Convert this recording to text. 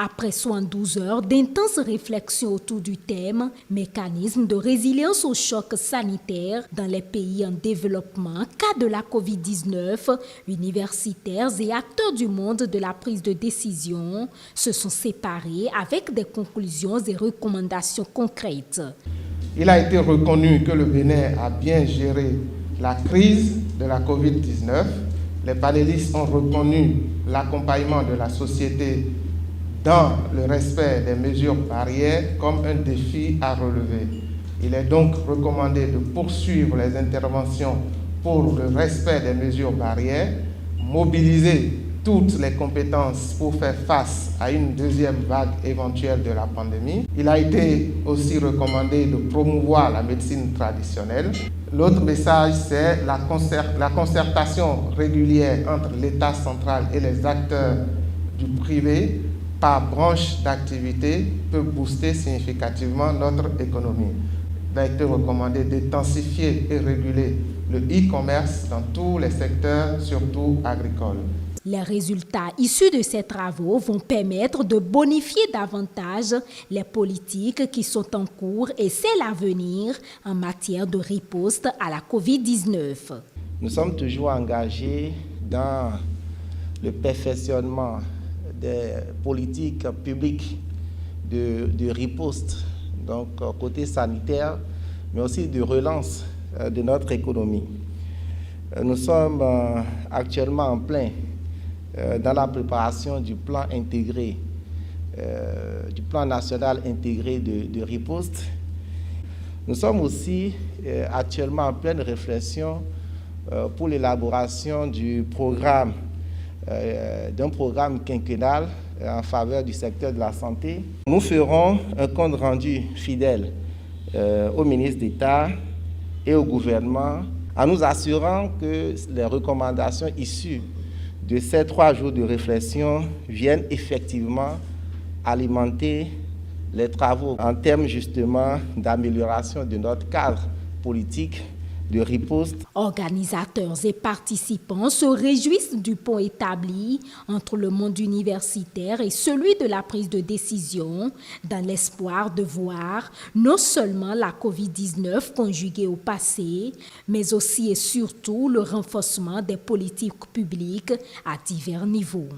Après 72 heures d'intenses réflexions autour du thème « Mécanisme de résilience au choc sanitaire dans les pays en développement, cas de la COVID-19 », universitaires et acteurs du monde de la prise de décision se sont séparés avec des conclusions et recommandations concrètes. Il a été reconnu que le Bénin a bien géré la crise de la COVID-19. Les panélistes ont reconnu l'accompagnement de la société dans le respect des mesures barrières comme un défi à relever. Il est donc recommandé de poursuivre les interventions pour le respect des mesures barrières, mobiliser toutes les compétences pour faire face à une deuxième vague éventuelle de la pandémie. Il a été aussi recommandé de promouvoir la médecine traditionnelle. L'autre message, c'est la concertation régulière entre l'État central et les acteurs du privé par branche d'activité peut booster significativement notre économie. Il a été recommandé d'intensifier et réguler le e-commerce dans tous les secteurs, surtout agricoles. Les résultats issus de ces travaux vont permettre de bonifier davantage les politiques qui sont en cours et celles à venir en matière de riposte à la COVID-19. Nous sommes toujours engagés dans le perfectionnement des politiques publiques de riposte, donc côté sanitaire, mais aussi de relance de notre économie. Nous sommes actuellement en plein dans la préparation du plan intégré, du plan national intégré de riposte. Nous sommes aussi actuellement en pleine réflexion pour l'élaboration d'un programme quinquennal en faveur du secteur de la santé. Nous ferons un compte rendu fidèle au ministre d'État et au gouvernement en nous assurant que les recommandations issues de ces 3 jours de réflexion viennent effectivement alimenter les travaux en termes justement d'amélioration de notre cadre politique de riposte. Organisateurs et participants se réjouissent du pont établi entre le monde universitaire et celui de la prise de décision, dans l'espoir de voir non seulement la COVID-19 conjuguée au passé, mais aussi et surtout le renforcement des politiques publiques à divers niveaux.